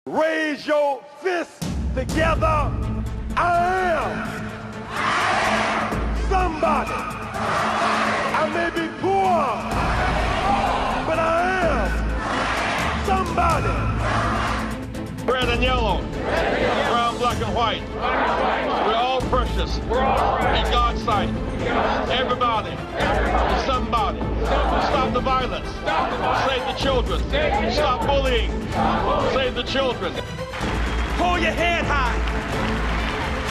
Raise your fists together. I am somebody. I may be poor, but I am somebody. Red and yellow, brown, black, and white. We're all precious in God's sight. Everybody is somebody. Stop the violence. Save the children. Stop bullying. Save the children. Hold your head high.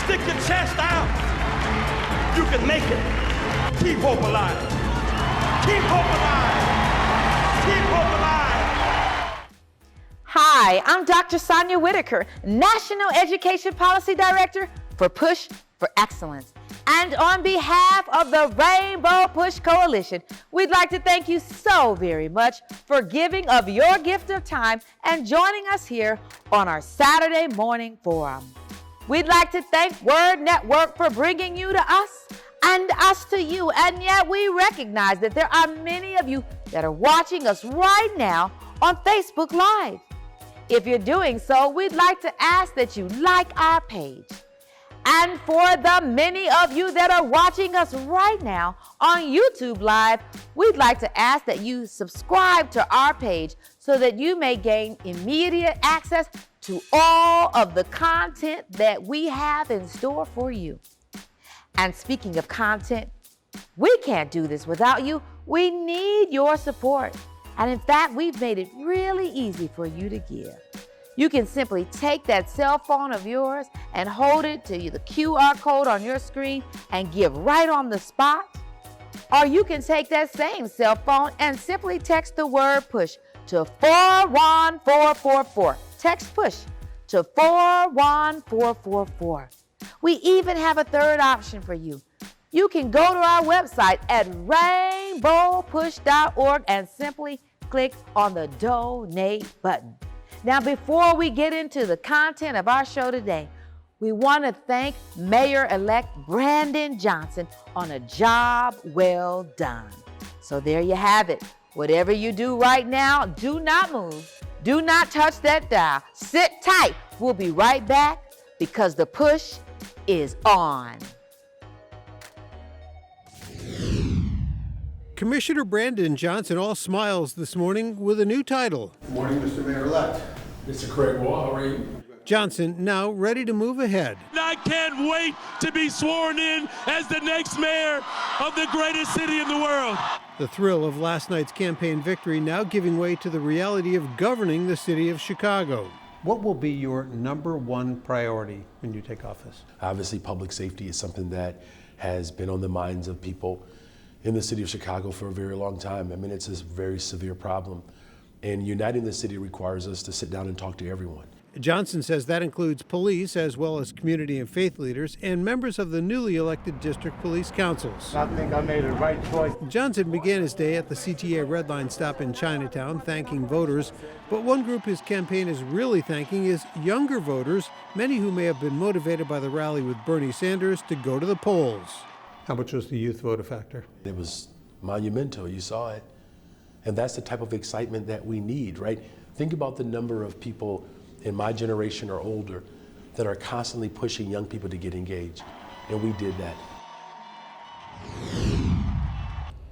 Stick your chest out. You can make it. Keep hope alive. Keep hope alive. Keep hope alive. Hi, I'm Dr. Sonia Whitaker, National Education Policy Director for Push for Excellence. And on behalf of the Rainbow Push Coalition, we'd like to thank you so very much for giving of your gift of time and joining us here on our Saturday morning forum. We'd like to thank Word Network for bringing you to us and us to you. And yet we recognize that there are many of you that are watching us right now on Facebook Live. If you're doing so, we'd like to ask that you like our page. And for the many of you that are watching us right now on YouTube Live, we'd like to ask that you subscribe to our page so that you may gain immediate access to all of the content that we have in store for you. And speaking of content, we can't do this without you. We need your support. And in fact, we've made it really easy for you to give. You can simply take that cell phone of yours and hold it to the QR code on your screen and give right on the spot. Or you can take that same cell phone and simply text the word push to 41444. Text push to 41444. We even have a third option for you. You can go to our website at rainbowpush.org and simply click on the donate button. Now, before we get into the content of our show today, we want to thank Mayor-elect Brandon Johnson on a job well done. So there you have it. Whatever you do right now, do not move. Do not touch that dial. Sit tight. We'll be right back because the push is on. Commissioner Brandon Johnson all smiles this morning with a new title. Good morning, Mr. Mayor-elect. Mr. Craig Wall, how are you? Johnson now ready to move ahead. I can't wait to be sworn in as the next mayor of the greatest city in the world. The thrill of last night's campaign victory now giving way to the reality of governing the city of Chicago. What will be your number one priority when you take office? Obviously, public safety is something that has been on the minds of people in the city of Chicago for a very long time. I mean, it's a very severe problem. And uniting the city requires us to sit down and talk to everyone. Johnson says that includes police as well as community and faith leaders and members of the newly elected district police councils. I think I made the right choice. Johnson began his day at the CTA Red Line stop in Chinatown thanking voters, but one group his campaign is really thanking is younger voters, many who may have been motivated by the rally with Bernie Sanders to go to the polls. How much was the youth vote a factor? It was monumental, you saw it. And that's the type of excitement that we need, right? Think about the number of people in my generation or older that are constantly pushing young people to get engaged. And we did that.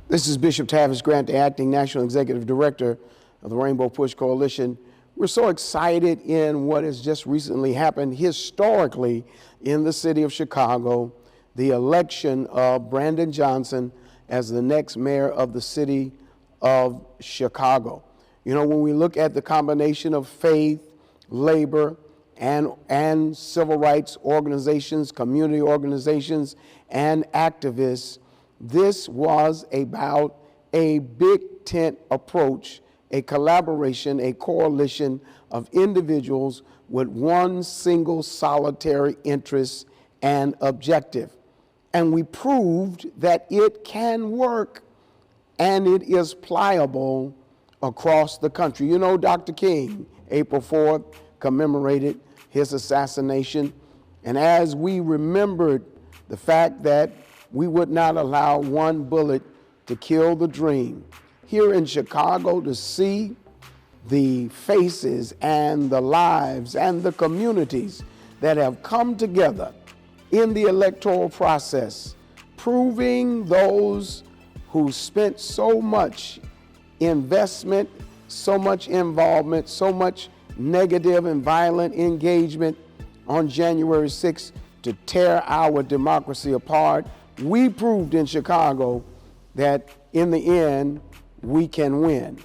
This is Bishop Tavis Grant, the Acting National Executive Director of the Rainbow Push Coalition. We're so excited in what has just recently happened historically in the city of Chicago, the election of Brandon Johnson as the next mayor of the city of Chicago. You know, when we look at the combination of faith, labor, and civil rights organizations, community organizations, and activists, this was about a big tent approach, a collaboration, a coalition of individuals with one single solitary interest and objective. And we proved that it can work and it is pliable across the country. You know, Dr. King, April 4th, commemorated his assassination. And as we remembered the fact that we would not allow one bullet to kill the dream, here in Chicago to see the faces and the lives and the communities that have come together in the electoral process, proving those who spent so much investment, so much involvement, so much negative and violent engagement on January 6th to tear our democracy apart. We proved in Chicago that in the end, we can win.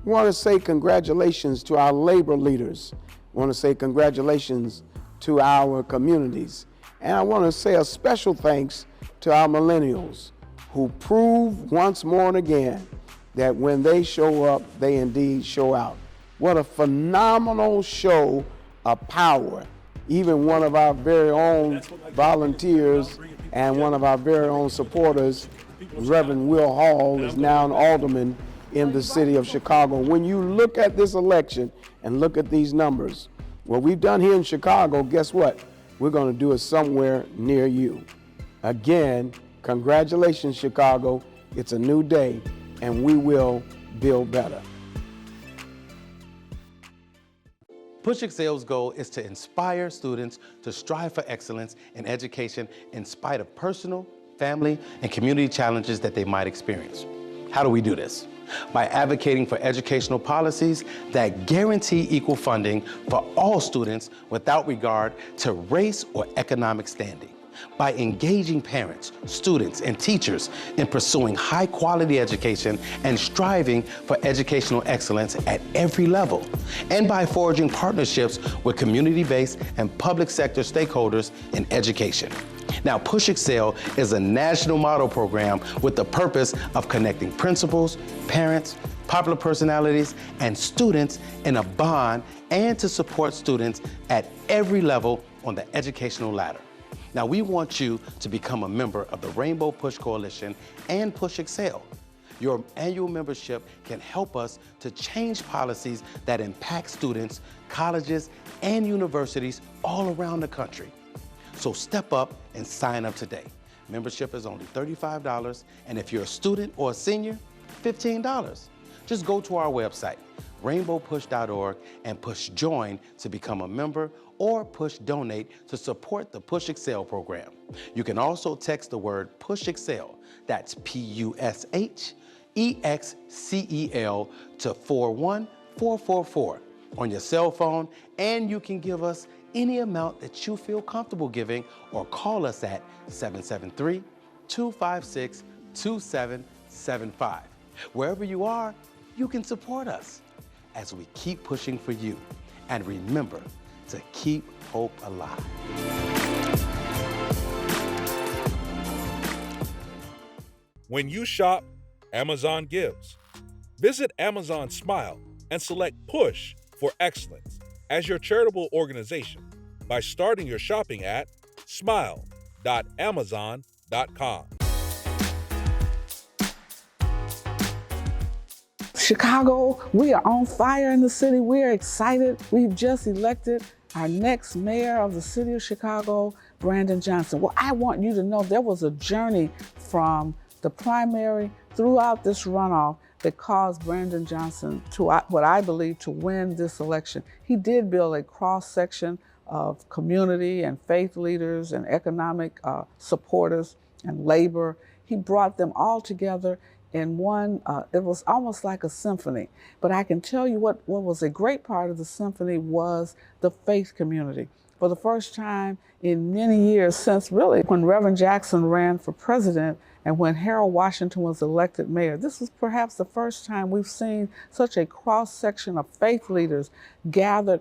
We want to say congratulations to our labor leaders. We want to say congratulations to our communities. And I want to say a special thanks to our millennials who prove once more and again that when they show up, they indeed show out. What a phenomenal show of power. Even one of our very own volunteers and one of our very own supporters, Reverend Will Hall, is now an alderman in the city of Chicago. When you look at this election and look at these numbers, what we've done here in Chicago, guess what? We're going to do it somewhere near you. Again, congratulations, Chicago. It's a new day, and we will build better. Push Excel's goal is to inspire students to strive for excellence in education in spite of personal, family, and community challenges that they might experience. How do we do this? By advocating for educational policies that guarantee equal funding for all students without regard to race or economic standing. By engaging parents, students, and teachers in pursuing high-quality education and striving for educational excellence at every level. And by forging partnerships with community-based and public sector stakeholders in education. Now, Push Excel is a national model program with the purpose of connecting principals, parents, popular personalities, and students in a bond and to support students at every level on the educational ladder. Now, we want you to become a member of the Rainbow Push Coalition and Push Excel. Your annual membership can help us to change policies that impact students, colleges, and universities all around the country. So step up and sign up today. Membership is only $35, and if you're a student or a senior, $15. Just go to our website, rainbowpush.org, and push join to become a member or push donate to support the Push Excel program. You can also text the word Push Excel, that's PUSHEXCEL, to 41444 on your cell phone, and you can give us any amount that you feel comfortable giving or call us at 773-256-2775. Wherever you are, you can support us as we keep pushing for you. And remember to keep hope alive. When you shop, Amazon gives. Visit Amazon Smile and select Push for Excellence as your charitable organization by starting your shopping at smile.amazon.com. Chicago, we are on fire in the city. We are excited. We've just elected our next mayor of the city of Chicago, Brandon Johnson. Well, I want you to know there was a journey from the primary throughout this runoff that caused Brandon Johnson to, what I believe, to win this election. He did build a cross-section of community and faith leaders and economic supporters and labor. He brought them all together in one, it was almost like a symphony. But I can tell you what was a great part of the symphony was the faith community. For the first time in many years since really when Reverend Jackson ran for president and when Harold Washington was elected mayor, this was perhaps the first time we've seen such a cross-section of faith leaders gathered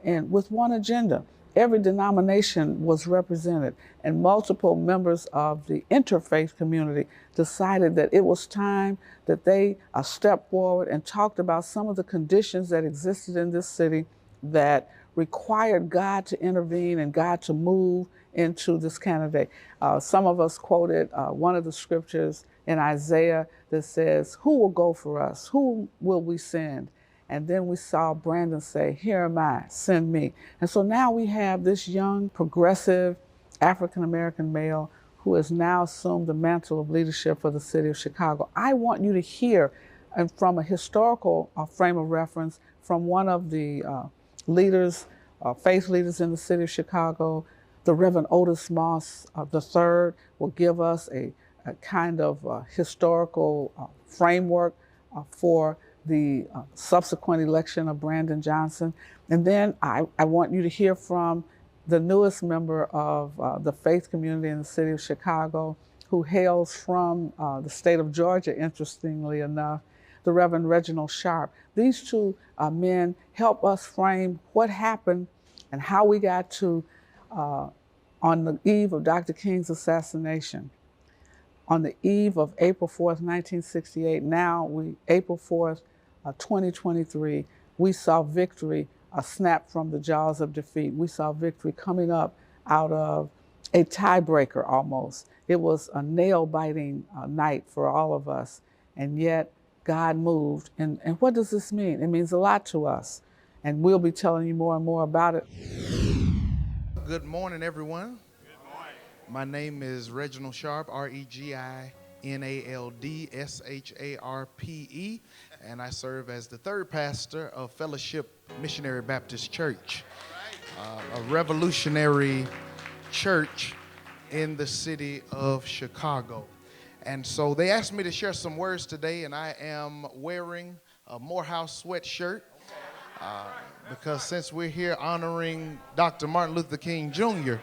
and with one agenda. Every denomination was represented, and multiple members of the interfaith community decided that it was time that they stepped forward and talked about some of the conditions that existed in this city that required God to intervene and God to move into this candidate. Some of us quoted one of the scriptures in Isaiah that says, "Who will go for us? Who will we send?" And then we saw Brandon say, "Here am I, send me." And so now we have this young, progressive, African-American male who has now assumed the mantle of leadership for the city of Chicago. I want you to hear and from a historical frame of reference, from one of the leaders, faith leaders in the city of Chicago, the Reverend Otis Moss III will give us a kind of historical framework for the subsequent election of Brandon Johnson. And then I want you to hear from the newest member of the faith community in the city of Chicago, who hails from the state of Georgia, interestingly enough, the Reverend Reginald Sharp. These two men help us frame what happened and how we got to, on the eve of Dr. King's assassination, on the eve of April 4th, 1968, April 4th, 2023, we saw victory snap from the jaws of defeat. We saw victory coming up out of a tiebreaker almost. It was a nail-biting night for all of us, and yet God moved. And what does this mean? It means a lot to us, and we'll be telling you more and more about it. Good morning, everyone. Good morning. My name is Reginald Sharp, REGINALDSHARPE, and I serve as the third pastor of Fellowship Missionary Baptist Church, a revolutionary church in the city of Chicago. And so they asked me to share some words today, and I am wearing a Morehouse sweatshirt because since we're here honoring Dr. Martin Luther King Jr.,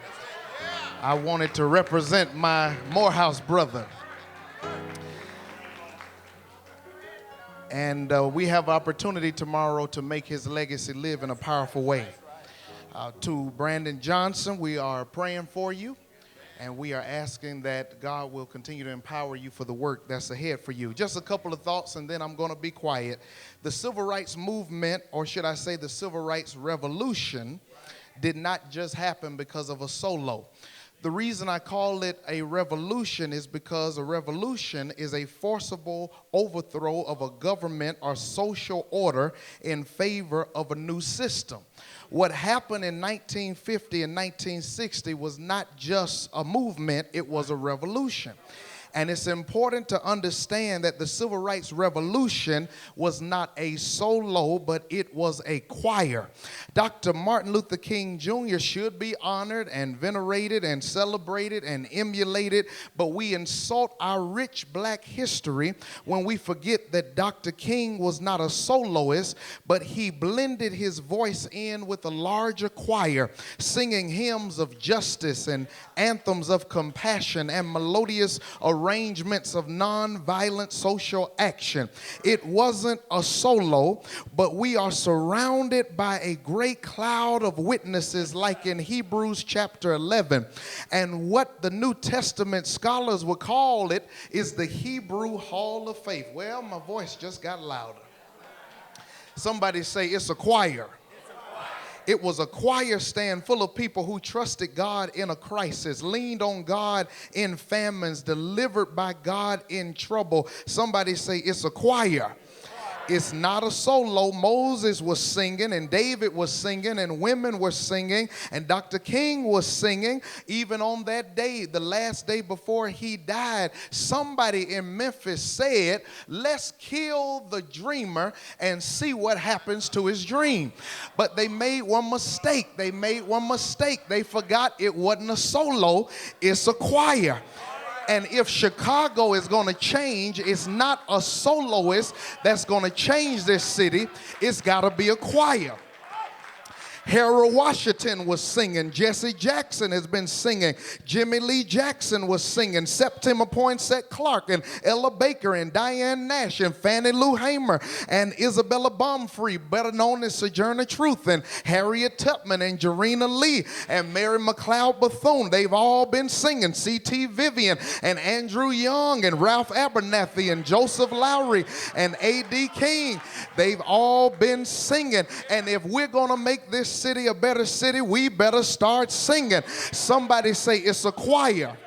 I wanted to represent my Morehouse brother. And we have opportunity tomorrow to make his legacy live in a powerful way. To Brandon Johnson, we are praying for you, and we are asking that God will continue to empower you for the work that's ahead for you. Just a couple of thoughts, and then I'm going to be quiet. The civil rights movement, or should I say the civil rights revolution, did not just happen because of a solo. The reason I call it a revolution is because a revolution is a forcible overthrow of a government or social order in favor of a new system. What happened in 1950 and 1960 was not just a movement, it was a revolution. And it's important to understand that the civil rights revolution was not a solo, but it was a choir. Dr. Martin Luther King Jr. should be honored and venerated and celebrated and emulated, but we insult our rich black history when we forget that Dr. King was not a soloist, but he blended his voice in with a larger choir, singing hymns of justice and anthems of compassion and melodious arrangements of nonviolent social action. It wasn't a solo, but we are surrounded by a great cloud of witnesses like in Hebrews chapter 11. And what the New Testament scholars would call it is the Hebrew Hall of Faith. Well, my voice just got louder. Somebody say it's a choir. It was a choir stand full of people who trusted God in a crisis, leaned on God in famines, delivered by God in trouble. Somebody say it's a choir. It's not a solo. Moses was singing, and David was singing, and women were singing, and Dr. King was singing. Even on that day, the last day before he died, somebody in Memphis said, let's kill the dreamer and see what happens to his dream. But they made one mistake. They forgot it wasn't a solo, it's a choir. And if Chicago is going to change, it's not a soloist that's going to change this city. It's got to be a choir. Harold Washington was singing. Jesse Jackson has been singing. Jimmy Lee Jackson was singing. Septima Poinsett Clark and Ella Baker and Diane Nash and Fannie Lou Hamer and Isabella Baumfree, better known as Sojourner Truth, and Harriet Tubman and Jarena Lee and Mary McLeod Bethune. They've all been singing. C.T. Vivian and Andrew Young and Ralph Abernathy and Joseph Lowry and A.D. King. They've all been singing. And if we're going to make this city a better city, we better start singing. Somebody say it's a choir.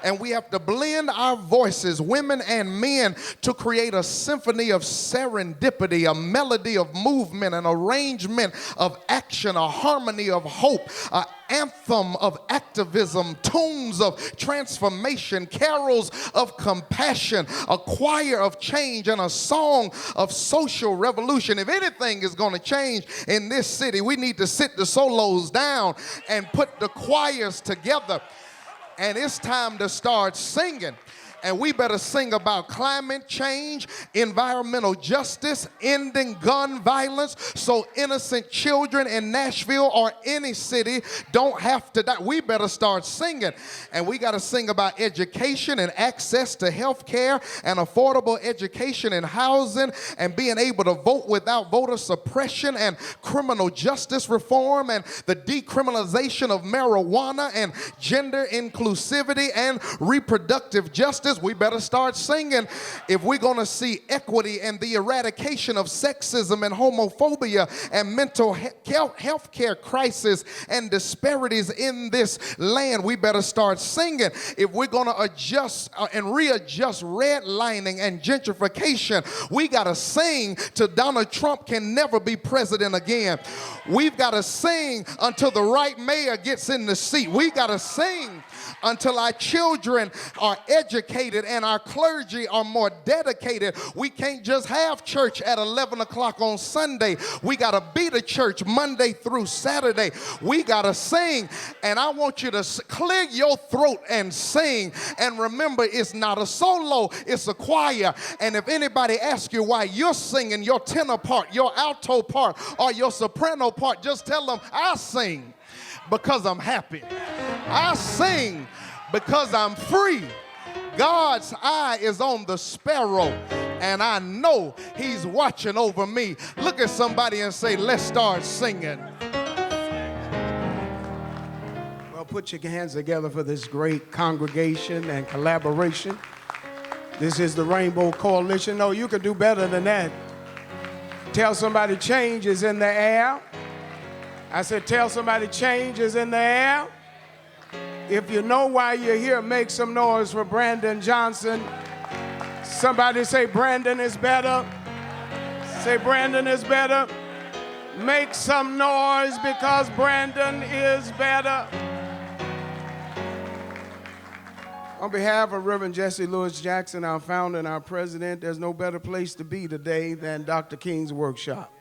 And we have to blend our voices, women and men, to create a symphony of serendipity, a melody of movement, an arrangement of action, a harmony of hope, an anthem of activism, tunes of transformation, carols of compassion, a choir of change, and a song of social revolution. If anything is going to change in this city, we need to sit the solos down and put the choirs together. And it's time to start singing. And we better sing about climate change, environmental justice, ending gun violence, so innocent children in Nashville or any city don't have to die. We better start singing. And we got to sing about education and access to health care and affordable education and housing and being able to vote without voter suppression and criminal justice reform and the decriminalization of marijuana and gender inclusivity and reproductive justice. We better start singing if we're going to see equity and the eradication of sexism and homophobia and mental health care crisis and disparities in this land. We better start singing if we're going to adjust and readjust redlining and gentrification. We got to sing till Donald Trump can never be president again. We've got to sing until the right mayor gets in the seat. We got to sing until our children are educated and our clergy are more dedicated. We can't just have church at 11 o'clock on Sunday. We got to be the church Monday through Saturday. We got to sing. And I want you to clear your throat and sing. And remember, it's not a solo, it's a choir. And if anybody asks you why you're singing your tenor part, your alto part, or your soprano part, just tell them, I sing because I'm happy. I sing because I'm free. God's eye is on the sparrow, and I know he's watching over me. Look at somebody and say, let's start singing. Well, put your hands together for this great congregation and collaboration. This is the Rainbow Coalition. No, you can do better than that. Tell somebody change is in the air. I said, tell somebody change is in the air. If you know why you're here, make some noise for Brandon Johnson. Somebody say Brandon is better. Say Brandon is better. Make some noise because Brandon is better. On behalf of Reverend Jesse Lewis Jackson, our founder and our president, there's no better place to be today than Dr. King's workshop.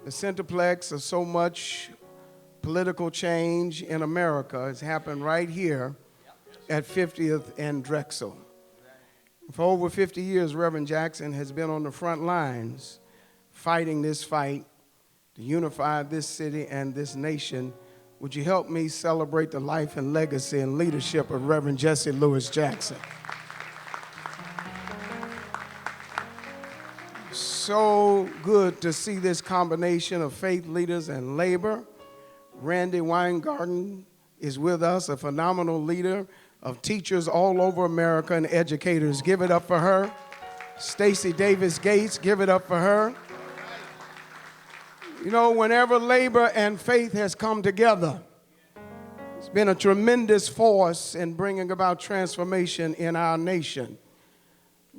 The centerplex of so much political change in America has happened right here at 50th and Drexel. For over 50 years, Reverend Jackson has been on the front lines fighting this fight to unify this city and this nation. Would you help me celebrate the life and legacy and leadership of Reverend Jesse Lewis Jackson? So good to see this combination of faith leaders and labor. Randy Weingarten is with us, a phenomenal leader of teachers all over America and educators. Give it up for her. Stacey Davis Gates, give it up for her. You know, whenever labor and faith has come together, it's been a tremendous force in bringing about transformation in our nation.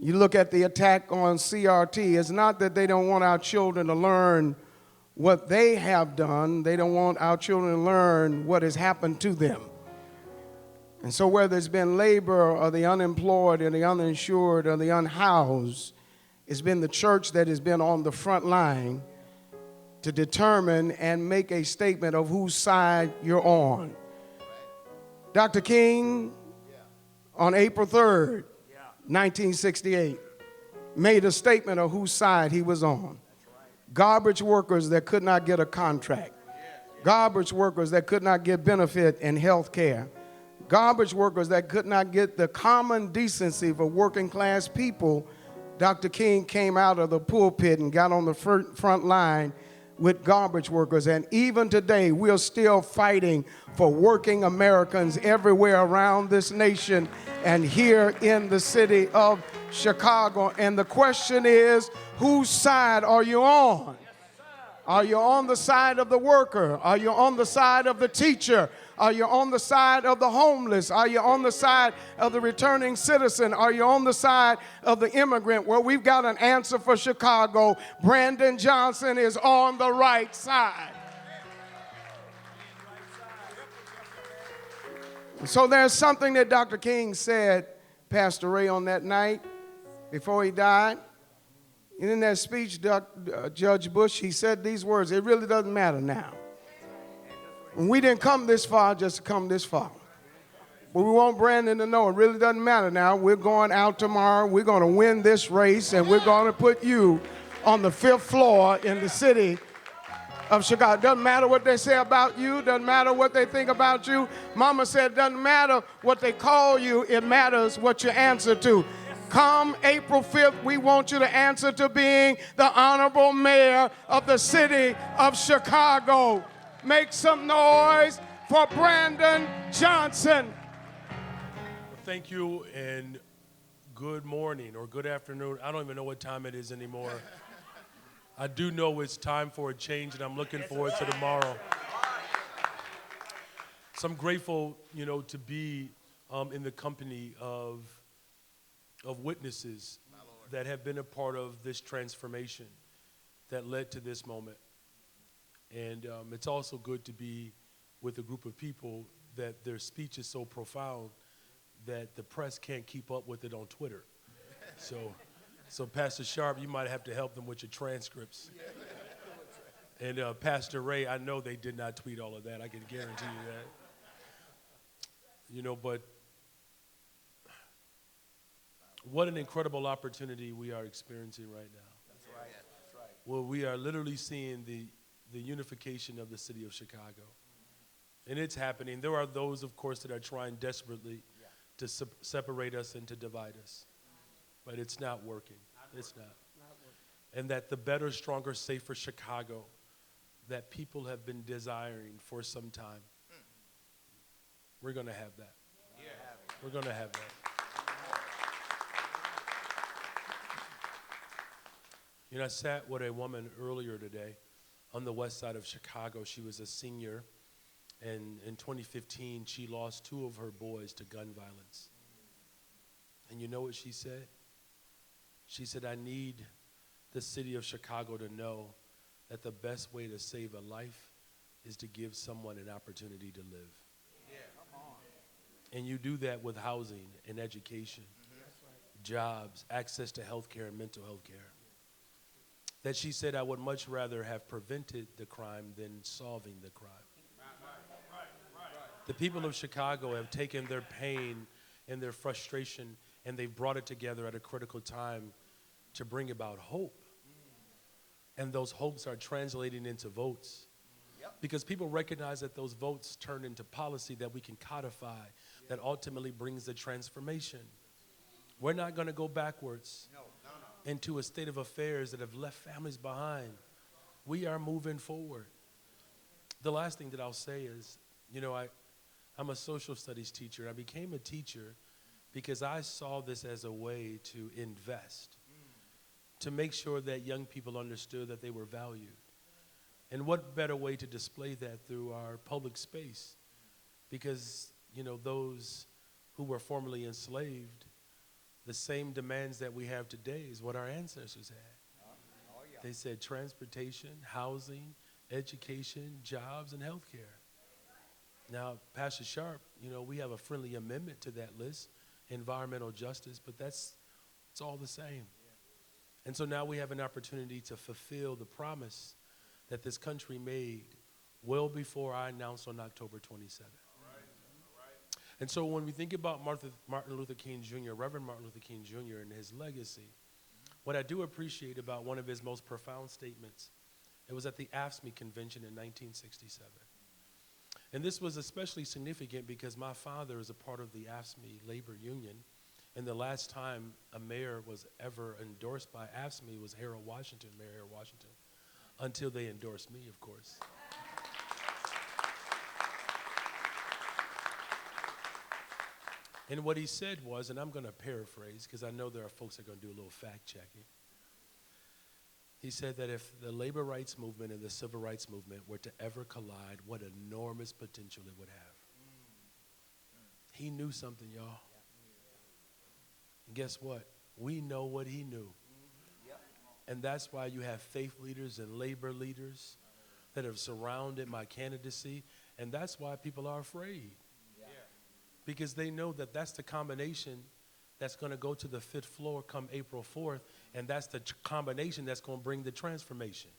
You look at the attack on CRT, it's not that they don't want our children to learn what they have done. They don't want our children to learn what has happened to them. And so whether it's been labor or the unemployed or the uninsured or the unhoused, it's been the church that has been on the front line to determine and make a statement of whose side you're on. Dr. King, on April 3rd, 1968, made a statement of whose side he was on. Garbage workers that could not get a contract. Garbage workers that could not get benefit and health care. Garbage workers that could not get the common decency for working class people. Dr. King came out of the pulpit and got on the front line with garbage workers. And even today, we're still fighting for working Americans everywhere around this nation and here in the city of Chicago. And the question is, whose side are you on? Are you on the side of the worker? Are you on the side of the teacher? Are you on the side of the homeless? Are you on the side of the returning citizen? Are you on the side of the immigrant? Well, we've got an answer for Chicago. Brandon Johnson is on the right side. So there's something that Dr. King said, Pastor Ray, on that night before he died. And in that speech, Judge Bush, he said these words, it really doesn't matter now. We didn't come this far just to come this far. But we want Brandon to know it really doesn't matter now. We're going out tomorrow. We're going to win this race, and we're going to put you on the 5th floor in the city of Chicago. Doesn't matter what they say about you. Doesn't matter what they think about you. Mama said, doesn't matter what they call you. It matters what you answer to. Come April 5th, we want you to answer to being the honorable mayor of the city of Chicago. Make some noise for Brandon Johnson. Thank you, and good morning or good afternoon. I don't even know what time it is anymore. I do know it's time for a change, and I'm looking forward to tomorrow. So I'm grateful, to be in the company of witnesses that have been a part of this transformation that led to this moment. And it's also good to be with a group of people that their speech is so profound that the press can't keep up with it on Twitter. So Pastor Sharp, you might have to help them with your transcripts. And Pastor Ray, I know they did not tweet all of that. I can guarantee you that. But what an incredible opportunity we are experiencing right now. That's right. That's right. Well, we are literally seeing the unification of the city of Chicago. And it's happening. There are those, of course, that are trying desperately to separate us and to divide us. But it's not working. It's not. And that the better, stronger, safer Chicago that people have been desiring for some time, we're going to have that. We're going to have that. I sat with a woman earlier today on the west side of Chicago. She was a senior, and in 2015, she lost 2 of her boys to gun violence. And you know what she said? She said, I need the city of Chicago to know that the best way to save a life is to give someone an opportunity to live. Yeah. And you do that with housing and education, jobs, access to health care and mental health care. That she said, I would much rather have prevented the crime than solving the crime. The people of Chicago have taken their pain and their frustration and they've brought it together at a critical time to bring about hope. And those hopes are translating into votes. Because people recognize that those votes turn into policy that we can codify, that ultimately brings the transformation. We're not going to go backwards into a state of affairs that have left families behind. We are moving forward. The last thing that I'll say is, I'm a social studies teacher. I became a teacher because I saw this as a way to invest, to make sure that young people understood that they were valued. And what better way to display that through our public space? Because, those who were formerly enslaved, the same demands that we have today is what our ancestors had. They said transportation, housing, education, jobs, and health care. Now, Pastor Sharp, we have a friendly amendment to that list, environmental justice, but it's all the same. And so now we have an opportunity to fulfill the promise that this country made well before I announced on October 27th. And so when we think about Martin Luther King Jr., Reverend Martin Luther King Jr. and his legacy, what I do appreciate about one of his most profound statements, it was at the AFSCME convention in 1967. And this was especially significant because my father is a part of the AFSCME labor union, and the last time a mayor was ever endorsed by AFSCME was Harold Washington, Mayor Harold Washington, until they endorsed me, of course. And what he said was, and I'm going to paraphrase because I know there are folks that are going to do a little fact checking. He said that if the labor rights movement and the civil rights movement were to ever collide, what enormous potential it would have. He knew something, y'all. And guess what? We know what he knew. And that's why you have faith leaders and labor leaders that have surrounded my candidacy. And that's why people are afraid. because they know that that's the combination that's going to go to the 5th floor come April 4th, and that's the combination that's going to bring the transformation.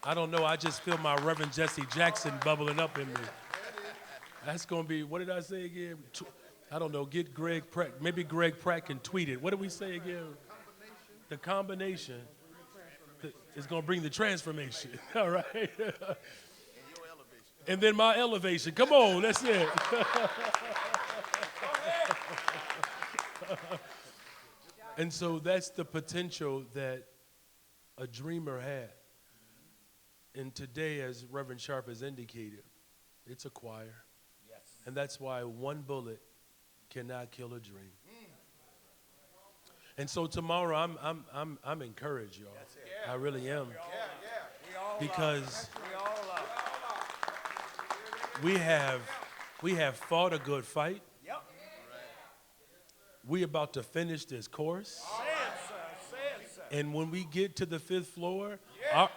I don't know, I just feel my Reverend Jesse Jackson bubbling up in me. That's going to be, what did I say again? I don't know, get Greg Pratt, maybe Greg Pratt can tweet it. What did we say again? The combination is going to bring the transformation, all right? And then my elevation, come on, that's it. And so that's the potential that a dreamer had. And today, as Reverend Sharp has indicated, it's a choir. Yes. And that's why one bullet cannot kill a dream. And so tomorrow, I'm encouraged, y'all. I really am. Because we have fought a good fight. We're about to finish this course. And when we get to the 5th floor,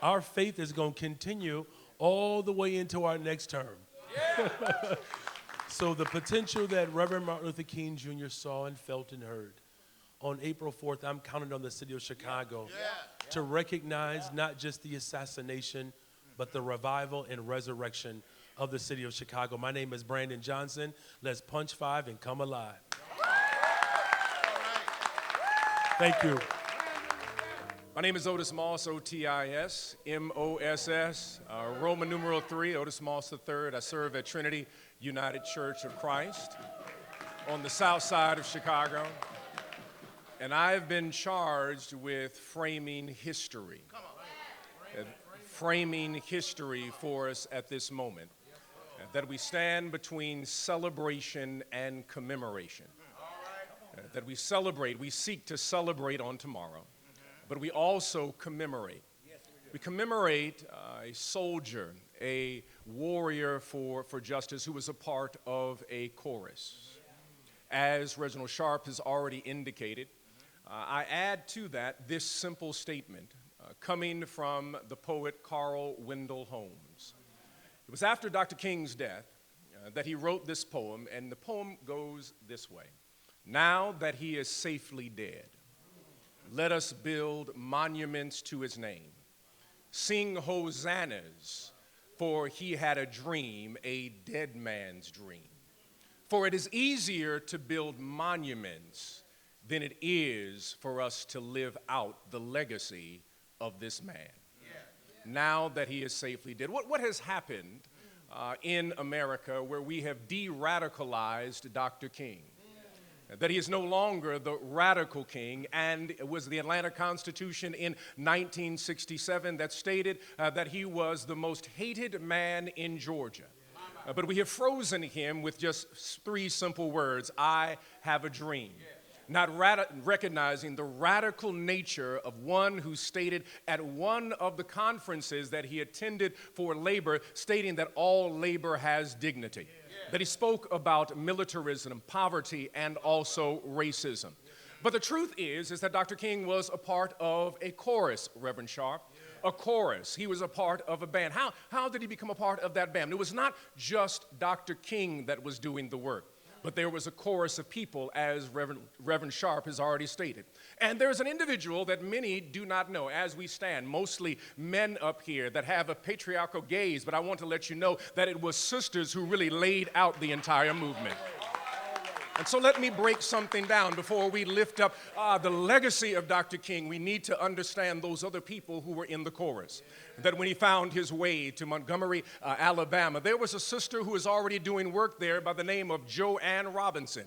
our faith is going to continue all the way into our next term. So the potential that Reverend Martin Luther King Jr. saw and felt and heard, on April 4th, I'm counting on the city of Chicago to recognize not just the assassination, but the revival and resurrection of the city of Chicago. My name is Brandon Johnson. Let's punch 5 and come alive. Thank you. My name is Otis Moss, O-T-I-S, M-O-S-S, Roman numeral 3, Otis Moss III. I serve at Trinity United Church of Christ on the south side of Chicago. And I've been charged with framing history. Framing history for us at this moment. That we stand between celebration and commemoration. That we celebrate, we seek to celebrate on tomorrow. But we also commemorate. We commemorate a soldier, a warrior for justice who was a part of a chorus. As Reginald Sharp has already indicated, I add to that this simple statement coming from the poet Carl Wendell Holmes. It was after Dr. King's death that he wrote this poem, and the poem goes this way. Now that he is safely dead, let us build monuments to his name. Sing hosannas, for he had a dream, a dead man's dream. For it is easier to build monuments than it is for us to live out the legacy of this man. Now that he is safely dead. What has happened in America where we have de-radicalized Dr. King? That he is no longer the radical king, and it was the Atlanta Constitution in 1967 that stated that he was the most hated man in Georgia. But we have frozen him with just 3 simple words, I have a dream. Not recognizing the radical nature of one who stated at one of the conferences that he attended for labor, stating that all labor has dignity. That he spoke about militarism, poverty, and also racism. But the truth is that Dr. King was a part of a chorus, Reverend Sharp, a chorus. He was a part of a band. How did he become a part of that band? It was not just Dr. King that was doing the work, but there was a chorus of people, as Reverend Sharp has already stated. And there's an individual that many do not know as we stand, mostly men up here that have a patriarchal gaze, but I want to let you know that it was sisters who really laid out the entire movement. And so let me break something down before we lift up the legacy of Dr. King. We need to understand those other people who were in the chorus. That when he found his way to Montgomery, Alabama, there was a sister who was already doing work there by the name of Joanne Robinson.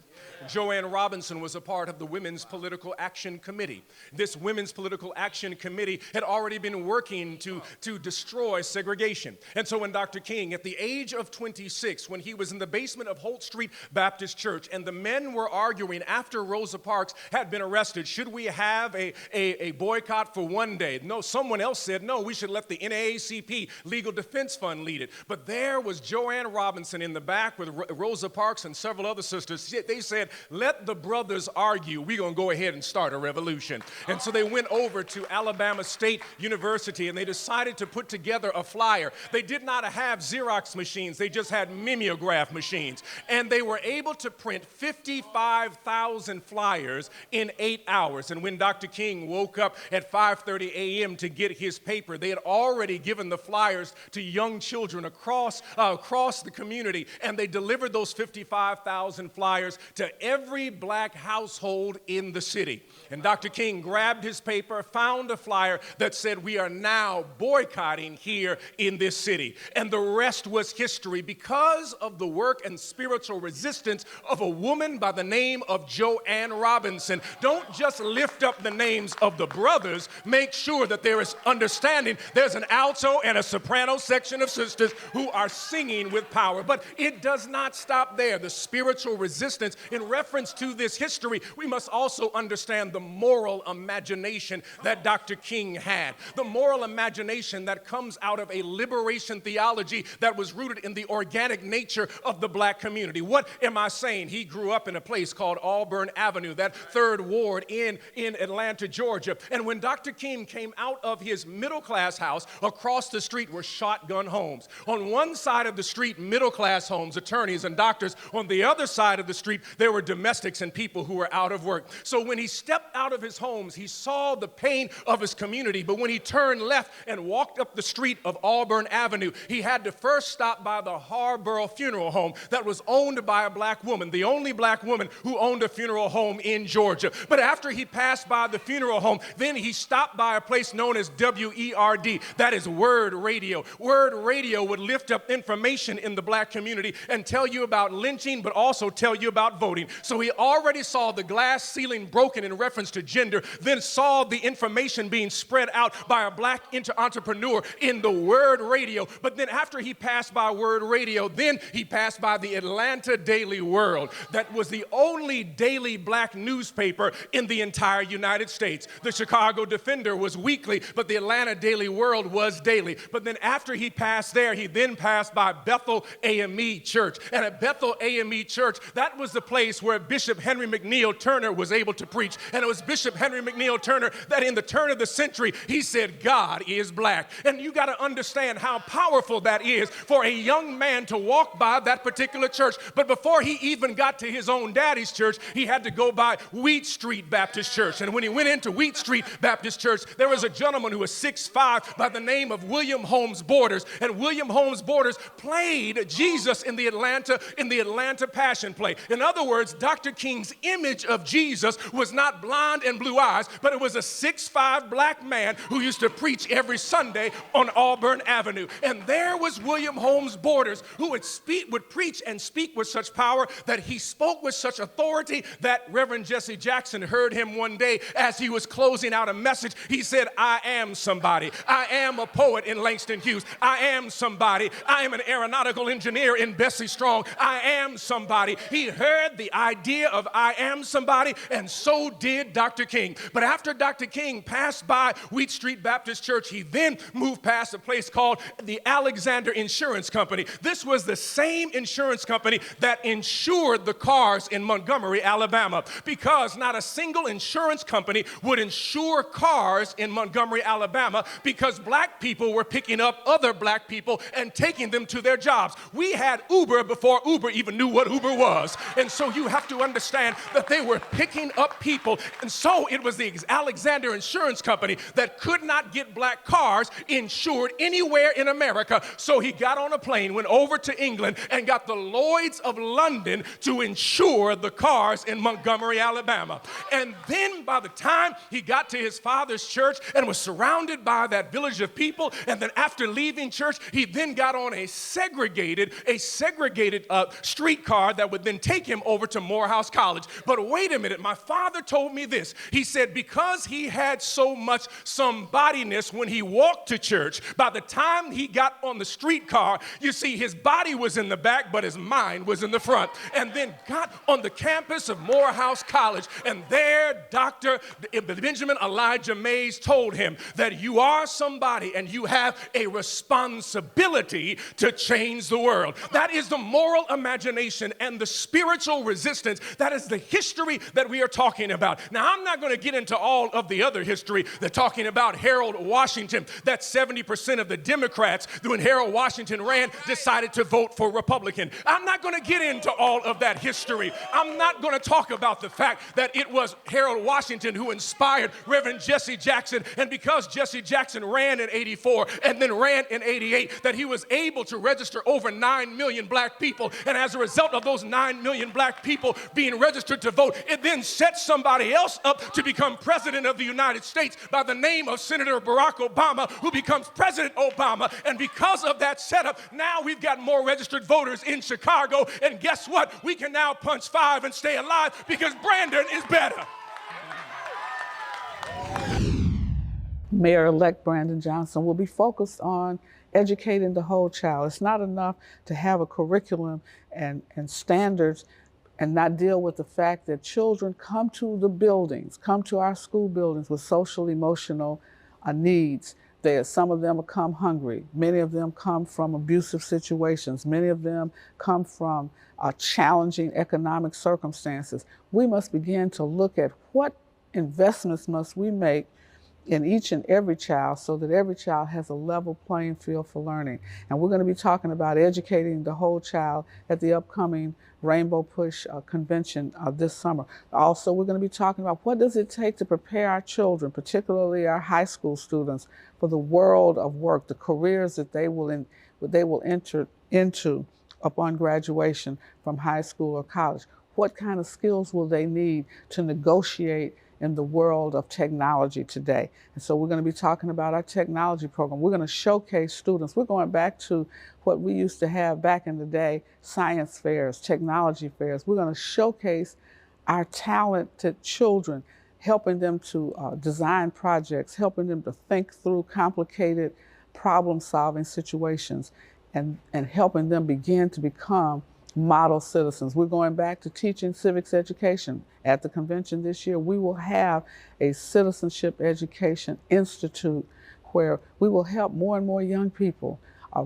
Joanne Robinson was a part of the Women's Political Action Committee. This Women's Political Action Committee had already been working to destroy segregation. And so when Dr. King, at the age of 26, when he was in the basement of Holt Street Baptist Church, and the men were arguing after Rosa Parks had been arrested, should we have a boycott for one day? No, someone else said, no, we should let the NAACP Legal Defense Fund lead it. But there was Joanne Robinson in the back with Rosa Parks and several other sisters. They said, let the brothers argue. We're going to go ahead and start a revolution. And so they went over to Alabama State University and they decided to put together a flyer. They did not have Xerox machines. They just had mimeograph machines. And they were able to print 55,000 flyers in 8 hours. And when Dr. King woke up at 5:30 a.m. to get his paper, they had already given the flyers to young children across the community, and they delivered those 55,000 flyers to every black household in the city. And Dr. King grabbed his paper, found a flyer that said, we are now boycotting here in this city. And the rest was history because of the work and spiritual resistance of a woman by the name of Joanne Robinson. Don't just lift up the names of the brothers. Make sure that there is understanding. There's an alto and a soprano section of sisters who are singing with power. But it does not stop there. The spiritual resistance in reference to this history, we must also understand the moral imagination that Dr. King had. The moral imagination that comes out of a liberation theology that was rooted in the organic nature of the black community. What am I saying? He grew up in a place called Auburn Avenue, that third ward in Atlanta, Georgia. And when Dr. King came out of his middle-class house, across the street were shotgun homes. On one side of the street, middle-class homes, attorneys and doctors. On the other side of the street, there were domestics and people who were out of work. So when he stepped out of his homes, he saw the pain of his community. But when he turned left and walked up the street of Auburn Avenue, he had to first stop by the Harborough Funeral Home that was owned by a black woman, the only black woman who owned a funeral home in Georgia. But after he passed by the funeral home, then he stopped by a place known as WERD, that is Word Radio. Word Radio would lift up information in the black community and tell you about lynching, but also tell you about voting. So he already saw the glass ceiling broken in reference to gender, then saw the information being spread out by a black entrepreneur in the Word Radio. But then after he passed by Word Radio, then he passed by the Atlanta Daily World. That was the only daily black newspaper in the entire United States. The Chicago Defender was weekly, but the Atlanta Daily World was daily. But then after he passed there, he then passed by Bethel AME Church. And at Bethel AME Church, that was the place where Bishop Henry McNeil Turner was able to preach. And it was Bishop Henry McNeil Turner that in the turn of the century, he said, God is black. And you got to understand how powerful that is for a young man to walk by that particular church. But before he even got to his own daddy's church, he had to go by Wheat Street Baptist Church. And when he went into Wheat Street Baptist Church, there was a gentleman who was 6'5" by the name of William Holmes Borders. And William Holmes Borders played Jesus in the Atlanta Passion Play. In other words, Dr. King's image of Jesus was not blonde and blue eyes, but it was a 6'5" black man who used to preach every Sunday on Auburn Avenue. And there was William Holmes Borders, who would preach and speak with such power that he spoke with such authority that Reverend Jesse Jackson heard him one day as he was closing out a message. He said, I am somebody. I am a poet in Langston Hughes. I am somebody. I am an aeronautical engineer in Bessie Strong. I am somebody. He heard the idea of I am somebody, and so did Dr. King. But after Dr. King passed by Wheat Street Baptist Church, he then moved past a place called the Alexander Insurance Company. This was the same insurance company that insured the cars in Montgomery, Alabama, because not a single insurance company would insure cars in Montgomery, Alabama, because black people were picking up other black people and taking them to their jobs. We had Uber before Uber even knew what Uber was. And so you have to understand that they were picking up people. And so it was the Alexander Insurance Company that could not get black cars insured anywhere in America. So he got on a plane, went over to England, and got the Lloyds of London to insure the cars in Montgomery, Alabama. And then by the time he got to his father's church and was surrounded by that village of people, and then after leaving church, he then got on a segregated streetcar that would then take him over to Morehouse College. But wait a minute, my father told me this. He said because he had so much somebodyness when he walked to church, by the time he got on the streetcar, you see his body was in the back, but his mind was in the front. And then got on the campus of Morehouse College, and there Dr. Benjamin Elijah Mays told him that you are somebody and you have a responsibility to change the world. That is the moral imagination and the spiritual resistance. That is the history that we are talking about. Now, I'm not going to get into all of the other history. They're talking about Harold Washington, that 70% of the Democrats, when Harold Washington ran, decided to vote for Republican. I'm not going to get into all of that history. I'm not going to talk about the fact that it was Harold Washington who inspired Reverend Jesse Jackson, and because Jesse Jackson ran in 84 and then ran in 88, that he was able to register over 9 million black people, and as a result of those 9 million black people being registered to vote, it then set somebody else up to become president of the United States by the name of Senator Barack Obama, who becomes President Obama. And because of that setup, now we've got more registered voters in Chicago, and guess what? We can now punch 5 and stay alive because Brandon is better. Mayor-elect Brandon Johnson will be focused on educating the whole child. It's not enough to have a curriculum and standards and not deal with the fact that children come to the buildings, come to our school buildings with social, emotional needs. Some of them come hungry. Many of them come from abusive situations. Many of them come from challenging economic circumstances. We must begin to look at what investments must we make in each and every child so that every child has a level playing field for learning. And we're going to be talking about educating the whole child at the upcoming Rainbow Push convention this summer. Also, we're going to be talking about what does it take to prepare our children, particularly our high school students, for the world of work, the careers that they will enter into upon graduation from high school or college. What kind of skills will they need to negotiate in the world of technology today? And so we're going to be talking about our technology program. We're going to showcase students. We're going back to what we used to have back in the day, science fairs, technology fairs. We're going to showcase our talented children, helping them to design projects, helping them to think through complicated problem-solving situations, and helping them begin to become model citizens. We're going back to teaching civics education. At the convention this year, we will have a Citizenship Education Institute where we will help more and more young people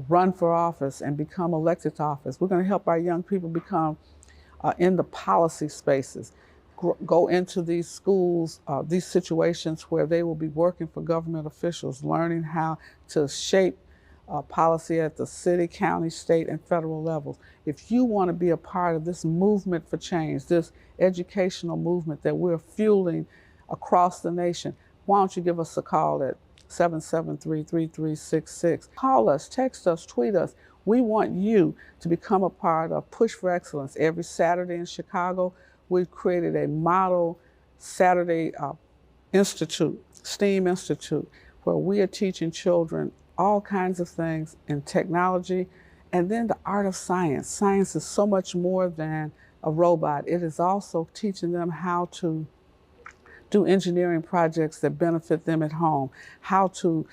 run for office and become elected to office. We're going to help our young people become in the policy spaces, go into these schools, these situations where they will be working for government officials, learning how to shape policy at the city, county, state, and federal levels. If you want to be a part of this movement for change, this educational movement that we're fueling across the nation, why don't you give us a call at 773-3366. Call us, text us, tweet us. We want you to become a part of Push for Excellence. Every Saturday in Chicago, we've created a model Saturday institute, STEAM Institute, where we are teaching children all kinds of things in technology, and then the art of science. Science is so much more than a robot. It is also teaching them how to do engineering projects that benefit them at home, how to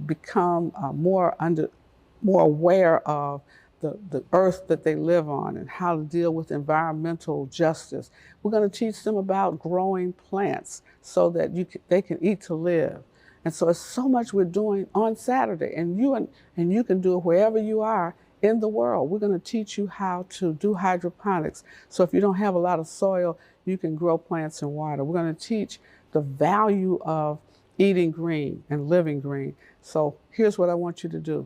become more aware of the earth that they live on and how to deal with environmental justice. We're going to teach them about growing plants so that they can eat to live. And so it's so much we're doing on Saturday, and you can do it wherever you are in the world. We're going to teach you how to do hydroponics. So if you don't have a lot of soil, you can grow plants in water. We're going to teach the value of eating green and living green. So here's what I want you to do.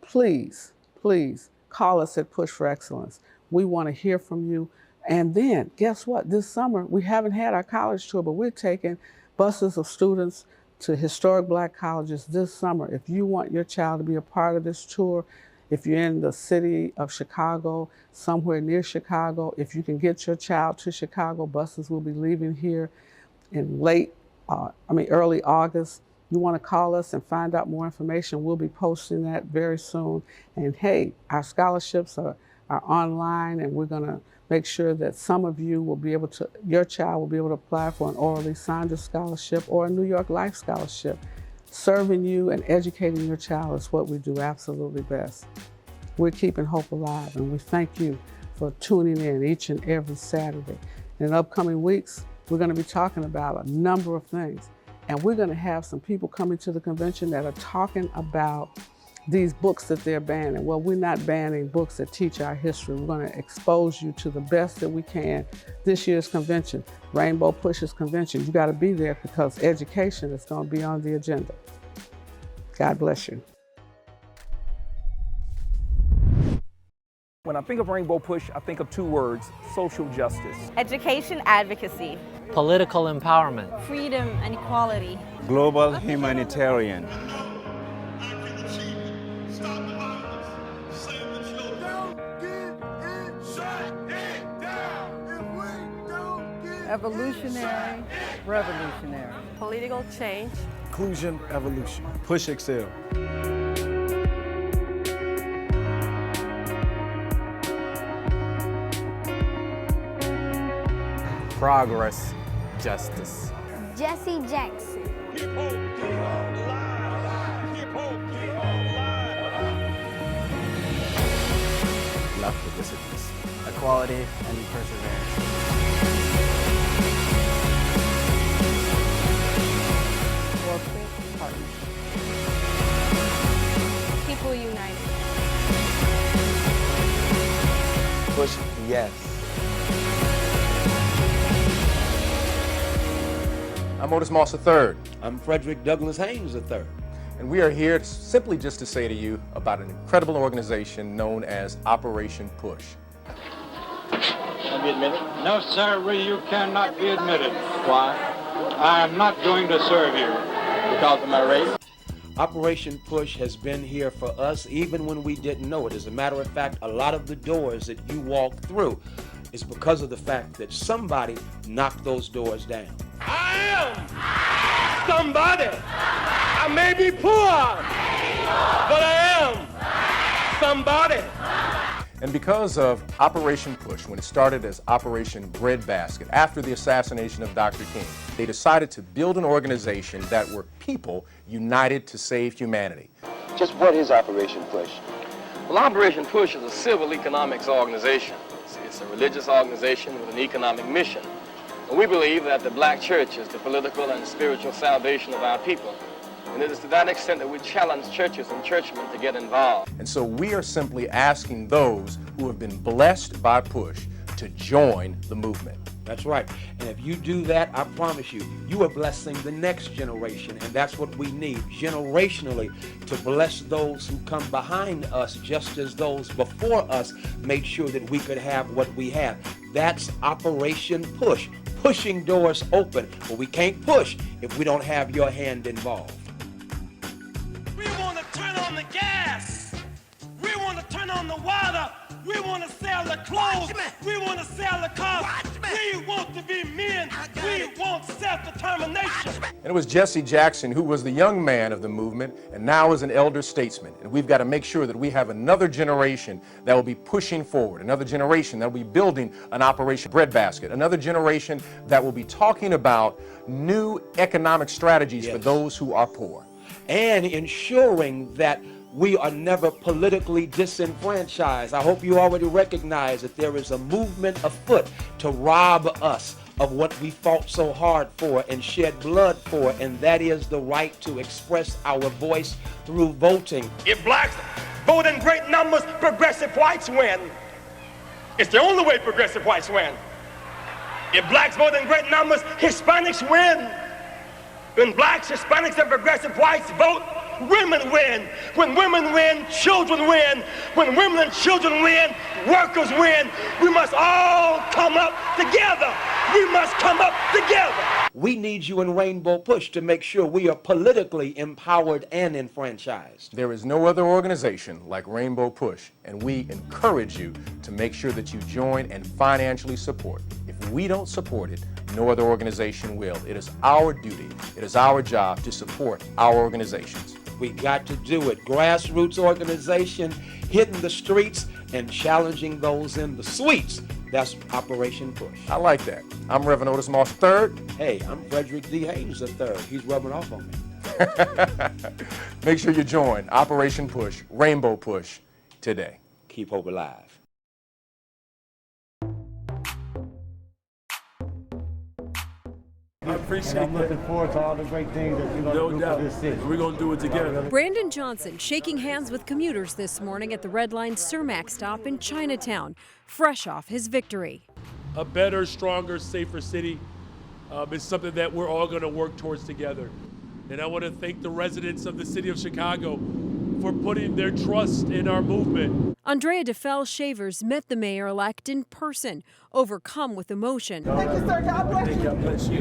Please, please call us at Push for Excellence. We want to hear from you. And then guess what? This summer, we haven't had our college tour, but we're taking buses of students to historic black colleges this summer. If you want your child to be a part of this tour, if you're in the city of Chicago, somewhere near Chicago, if you can get your child to Chicago, buses will be leaving here in early August. You want to call us and find out more information. We'll be posting that very soon. And hey, our scholarships are online, and we're going to make sure that some of you will be able to, your child will be able to apply for an Orally Saunders Scholarship or a New York Life Scholarship. Serving you and educating your child is what we do absolutely best. We're keeping hope alive, and we thank you for tuning in each and every Saturday. In upcoming weeks, we're going to be talking about a number of things. And we're going to have some people coming to the convention that are talking about these books that they're banning. Well, we're not banning books that teach our history. We're going to expose you to the best that we can. This year's convention, Rainbow Pushers Convention, you got to be there because education is going to be on the agenda. God bless you. When I think of Rainbow Push, I think of two words: social justice. Education advocacy. Political empowerment. Freedom and equality. Global humanitarian. Evolutionary, revolutionary. Political change. Inclusion, evolution. Push Excel. Progress, justice. Jesse Jackson. Love for disciplines. Equality and perseverance. Corporate partnership. People united. Push yes. I'm Otis Moss III. I'm Frederick Douglass Haynes III. And we are here simply just to say to you about an incredible organization known as Operation Push. Can I be admitted? No, sir, you cannot be admitted. Why? I am not going to serve you. Because of my race? Operation Push has been here for us even when we didn't know it. As a matter of fact, a lot of the doors that you walk through is because of the fact that somebody knocked those doors down. I am somebody. I may be poor, but I am somebody. And because of Operation Push, when it started as Operation Breadbasket, after the assassination of Dr. King, they decided to build an organization that were people united to save humanity. Just what is Operation Push? Well, Operation Push is a civil economics organization. It's a religious organization with an economic mission. And we believe that the black church is the political and spiritual salvation of our people. And it is to that extent that we challenge churches and churchmen to get involved. And so we are simply asking those who have been blessed by Push to join the movement. That's right. And if you do that, I promise you, you are blessing the next generation. And that's what we need, generationally, to bless those who come behind us, just as those before us made sure that we could have what we have. That's Operation Push, pushing doors open. But we can't push if we don't have your hand involved. We want to turn on the gas. We want to turn on the water. We want to sell the clothes. We want to sell the cars. We want to be men. We want self-determination. And it was Jesse Jackson who was the young man of the movement and now is an elder statesman. And we've got to make sure that we have another generation that will be pushing forward, another generation that will be building an Operation Breadbasket, another generation that will be talking about new economic strategies for those who are poor. And ensuring that we are never politically disenfranchised. I hope you already recognize that there is a movement afoot to rob us of what we fought so hard for and shed blood for, and that is the right to express our voice through voting. If blacks vote in great numbers, progressive whites win. It's the only way progressive whites win. If blacks vote in great numbers, Hispanics win. When blacks, Hispanics, and progressive whites vote, women win. When women win, children win. When women and children win, workers win. We must all come up together. We must come up together. We need you in Rainbow Push to make sure we are politically empowered and enfranchised. There is no other organization like Rainbow Push, and we encourage you to make sure that you join and financially support. If we don't support it, no other organization will. It is our duty, it is our job to support our organizations. We got to do it. Grassroots organization, hitting the streets and challenging those in the suites. That's Operation Push. I like that. I'm Reverend Otis Moss III. Hey, I'm Frederick D. Haynes III. He's rubbing off on me. Make sure you join Operation Push, Rainbow Push, today. Keep hope alive. And I'm looking forward to all the great things that you're going to do for this city. We're going to do it together. Brandon Johnson shaking hands with commuters this morning at the Red Line Cermak stop in Chinatown, fresh off his victory. A better, stronger, safer city is something that we're all going to work towards together. And I want to thank the residents of the city of Chicago for putting their trust in our movement. Andrea DeFell Shavers met the mayor-elect in person, overcome with emotion. Thank you, sir. God bless you.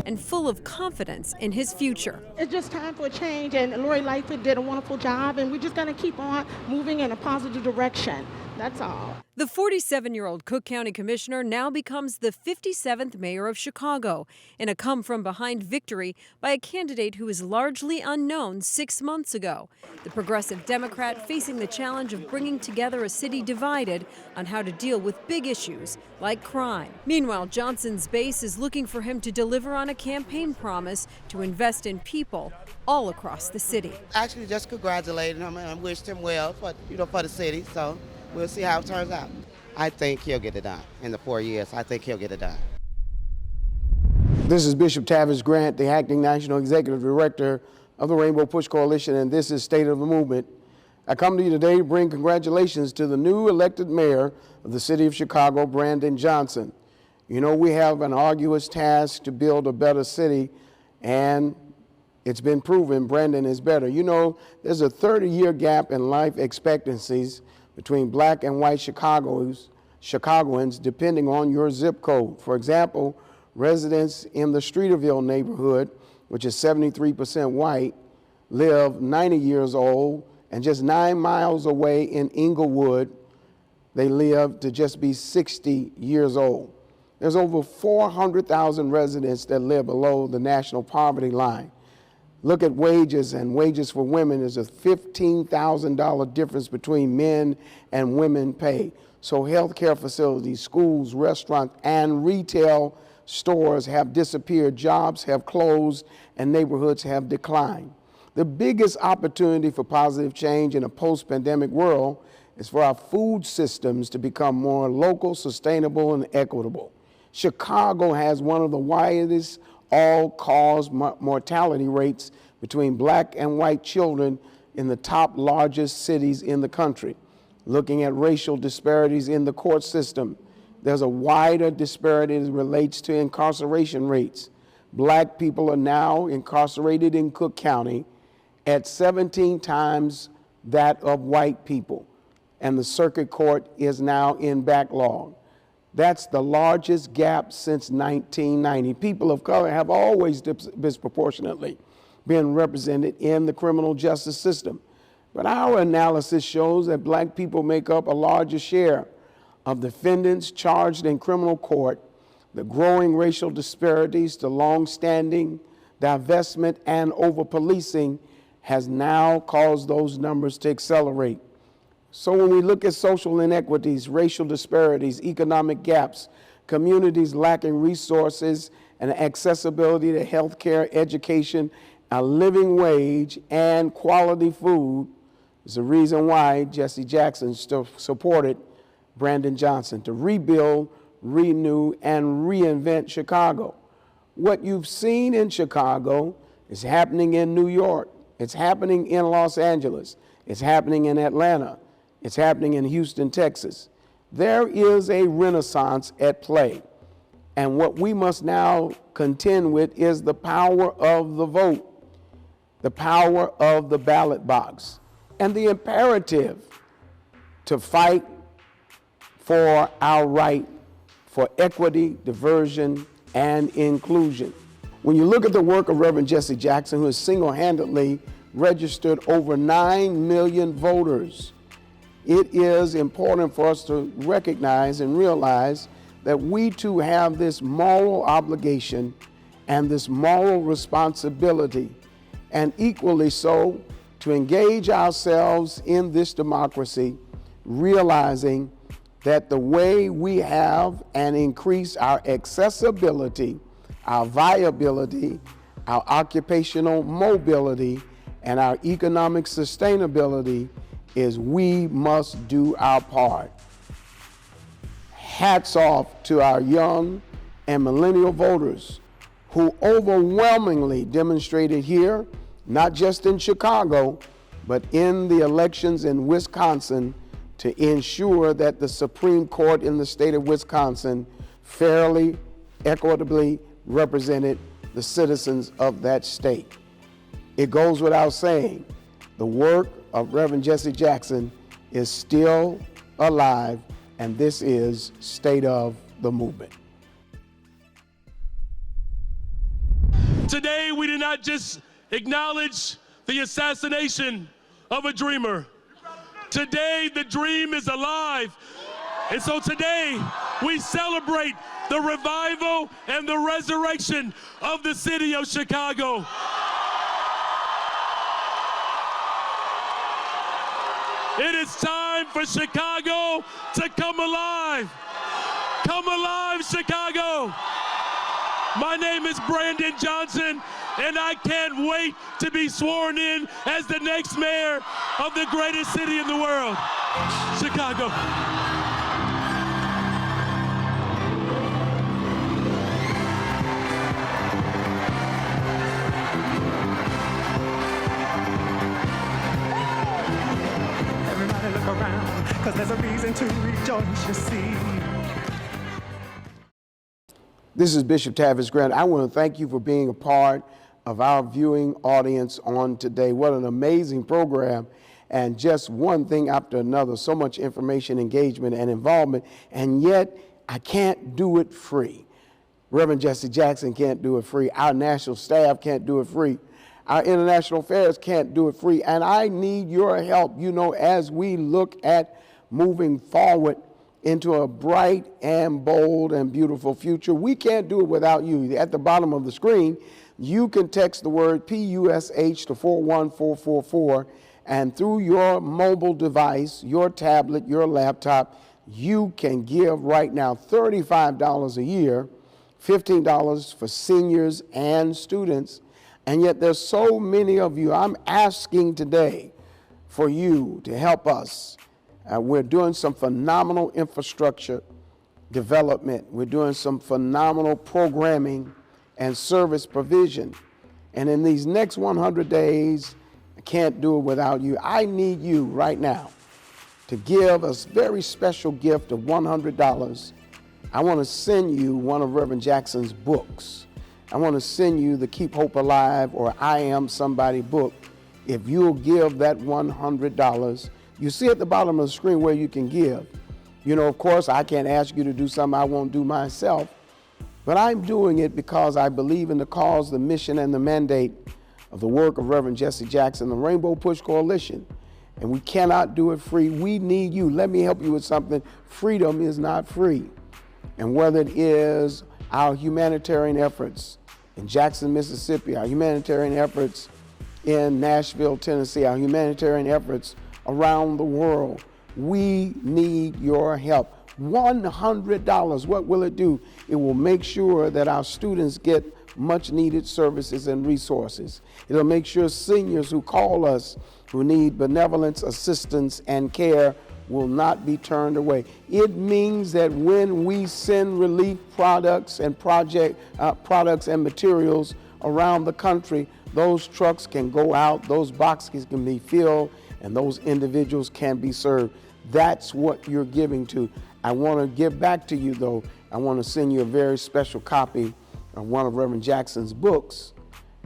And full of confidence in his future. It's just time for a change, and Lori Lightfoot did a wonderful job, and we're just going to keep on moving in a positive direction. That's all. The 47-year-old Cook County Commissioner now becomes the 57th mayor of Chicago in a come-from-behind victory by a candidate who was largely unknown 6 months ago. The progressive Democrat facing the challenge of bringing together a city divided on how to deal with big issues like crime. Meanwhile, Johnson's base is looking for him to deliver on a campaign promise to invest in people all across the city. Actually, just congratulated him and wished him well for the city. So we'll see how it turns out. I think he'll get it done. In the 4 years, I think he'll get it done. This is Bishop Tavis Grant, the Acting National Executive Director of the Rainbow Push Coalition, and this is State of the Movement. I come to you today to bring congratulations to the new elected mayor of the city of Chicago, Brandon Johnson. You know, we have an arduous task to build a better city, and it's been proven Brandon is better. You know, there's a 30-year gap in life expectancies between black and white Chicagoans depending on your zip code. For example, residents in the Streeterville neighborhood, which is 73% white, live 90 years old, and just 9 miles away in Inglewood, they live to just be 60 years old. There's over 400,000 residents that live below the national poverty line. Look at wages, and wages for women is a $15,000 difference between men and women pay. So healthcare facilities, schools, restaurants, and retail stores have disappeared, jobs have closed, and neighborhoods have declined. The biggest opportunity for positive change in a post-pandemic world is for our food systems to become more local, sustainable, and equitable. Chicago has one of the widest all-cause mortality rates between black and white children in the top largest cities in the country. Looking at racial disparities in the court system, there's a wider disparity as it relates to incarceration rates. Black people are now incarcerated in Cook County at 17 times that of white people, and the circuit court is now in backlog. That's the largest gap since 1990. People of color have always disproportionately been represented in the criminal justice system. But our analysis shows that black people make up a larger share of defendants charged in criminal court. The growing racial disparities, the long-standing divestment and over-policing has now caused those numbers to accelerate. So when we look at social inequities, racial disparities, economic gaps, communities lacking resources and accessibility to health care, education, a living wage, and quality food, is the reason why Jesse Jackson still supported Brandon Johnson to rebuild, renew, and reinvent Chicago. What you've seen in Chicago is happening in New York. It's happening in Los Angeles. It's happening in Atlanta. It's happening in Houston, Texas. There is a renaissance at play. And what we must now contend with is the power of the vote, the power of the ballot box, and the imperative to fight for our right for equity, diversion, and inclusion. When you look at the work of Reverend Jesse Jackson, who has single-handedly registered over 9 million voters, it is important for us to recognize and realize that we too have this moral obligation and this moral responsibility, and equally so, to engage ourselves in this democracy, realizing that the way we have and increase our accessibility, our viability, our occupational mobility, and our economic sustainability is we must do our part. Hats off to our young and millennial voters who overwhelmingly demonstrated here, not just in Chicago, but in the elections in Wisconsin to ensure that the Supreme Court in the state of Wisconsin fairly, equitably represented the citizens of that state. It goes without saying, the work of Reverend Jesse Jackson is still alive, and this is State of the Movement. Today, we did not just acknowledge the assassination of a dreamer. Today, the dream is alive. And so today, we celebrate the revival and the resurrection of the city of Chicago. It is time for Chicago to come alive. Come alive, Chicago. My name is Brandon Johnson, and I can't wait to be sworn in as the next mayor of the greatest city in the world, Chicago. Everybody look around, 'cause there's a reason to rejoice, you see. This is Bishop Tavis Grant. I want to thank you for being a part of our viewing audience on today. What an amazing program, and just one thing after another, so much information, engagement, and involvement, and yet I can't do it free. Reverend Jesse Jackson can't do it free. Our national staff can't do it free. Our international affairs can't do it free, and I need your help, you know, as we look at moving forward into a bright and bold and beautiful future. We can't do it without you. At the bottom of the screen, you can text the word PUSH to 41444, and through your mobile device, your tablet, your laptop, you can give right now $35 a year, $15 for seniors and students, and yet there's so many of you. I'm asking today for you to help us. We're doing some phenomenal infrastructure development. We're doing some phenomenal programming and service provision. And in these next 100 days, I can't do it without you. I need you right now to give us a very special gift of $100. I want to send you one of Reverend Jackson's books. I want to send you the Keep Hope Alive or I Am Somebody book. If you'll give that $100, you see at the bottom of the screen where you can give. You know, of course, I can't ask you to do something I won't do myself, but I'm doing it because I believe in the cause, the mission, and the mandate of the work of Reverend Jesse Jackson, the Rainbow Push Coalition, and we cannot do it free. We need you. Let me help you with something. Freedom is not free. And whether it is our humanitarian efforts in Jackson, Mississippi, our humanitarian efforts in Nashville, Tennessee, our humanitarian efforts around the world, we need your help. $100, what will it do? It will make sure that our students get much needed services and resources. It'll make sure seniors who call us who need benevolence, assistance, and care will not be turned away. It means that when we send relief products and products and materials around the country, those trucks can go out, those boxes can be filled, and those individuals can be served. That's what you're giving to. I want to give back to you, though. I want to send you a very special copy of one of Reverend Jackson's books,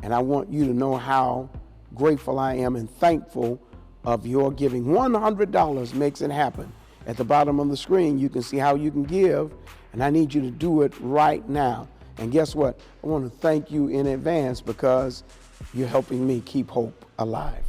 and I want you to know how grateful I am and thankful of your giving. $100 makes it happen. At the bottom of the screen, you can see how you can give, and I need you to do it right now. And guess what? I want to thank you in advance because you're helping me keep hope alive.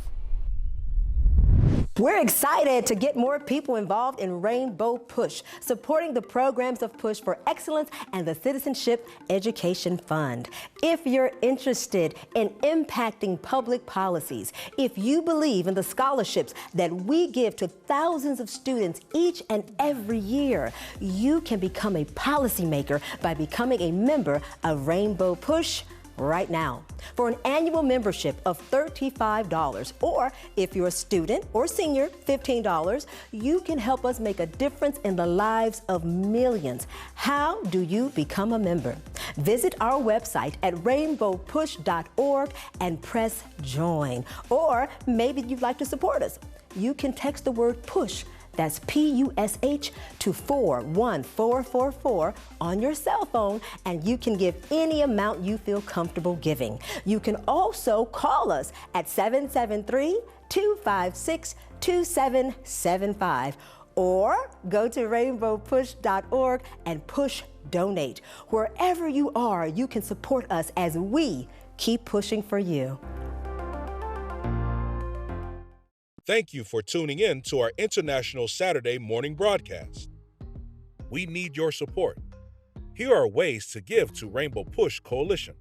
We're excited to get more people involved in Rainbow Push, supporting the programs of Push for Excellence and the Citizenship Education Fund. If you're interested in impacting public policies, if you believe in the scholarships that we give to thousands of students each and every year, you can become a policymaker by becoming a member of Rainbow Push right now. For an annual membership of $35, or if you're a student or senior, $15, you can help us make a difference in the lives of millions. How do you become a member? Visit our website at rainbowpush.org and press join. Or maybe you'd like to support us. You can text the word PUSH, that's P-U-S-H, to 41444 on your cell phone, and you can give any amount you feel comfortable giving. You can also call us at 773-256-2775, or go to rainbowpush.org and push donate. Wherever you are, you can support us as we keep pushing for you. Thank you for tuning in to our International Saturday morning broadcast. We need your support. Here are ways to give to Rainbow Push Coalition.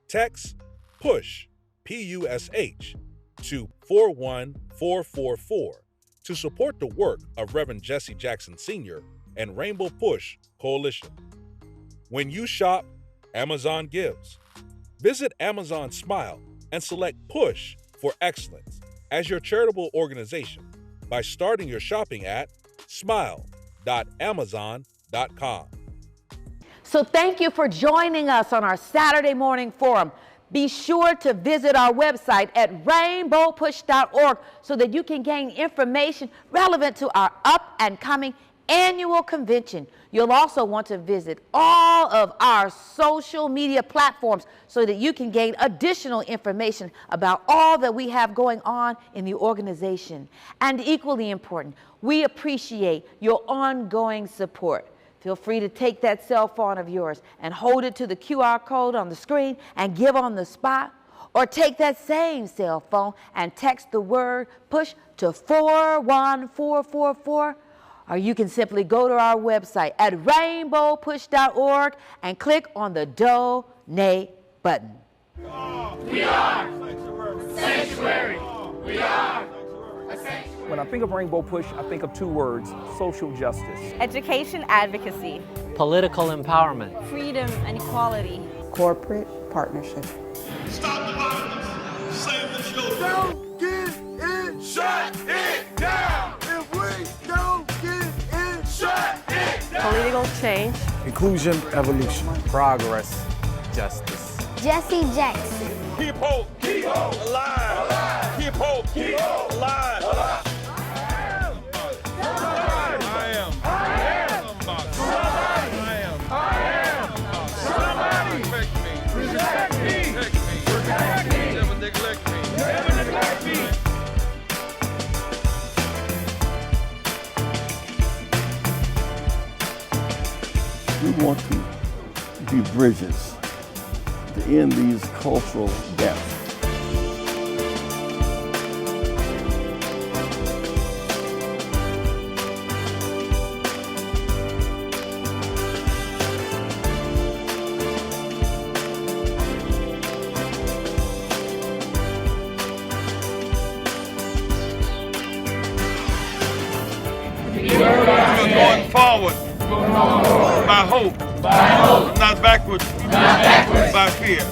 Text PUSH, P-U-S-H, to 41444 to support the work of Reverend Jesse Jackson Sr. and Rainbow Push Coalition. When you shop, Amazon gives. Visit Amazon Smile and select PUSH for Excellence as your charitable organization by starting your shopping at smile.amazon.com. So thank you for joining us on our Saturday morning forum. Be sure to visit our website at rainbowpush.org so that you can gain information relevant to our up and coming annual convention. You'll also want to visit all of our social media platforms so that you can gain additional information about all that we have going on in the organization. And equally important, we appreciate your ongoing support. Feel free to take that cell phone of yours and hold it to the QR code on the screen and give on the spot. Or take that same cell phone and text the word PUSH to 41444. Or you can simply go to our website at rainbowpush.org and click on the donate button. We are sanctuary. We are a sanctuary. When I think of Rainbow Push, I think of two words: social justice. Education advocacy. Political empowerment. Freedom and equality. Corporate partnership. Stop the violence. Save the children. Don't get in. Shut it down. If we don't get in, shut it down. Political change. Inclusion, evolution. Progress, justice. Jesse Jackson. Keep hope. Keep hope alive. Alive. Keep hope. Keep hope alive. Alive. We want to be bridges to end these cultural gaps. We're going forward. By hope. Not backwards. By fear.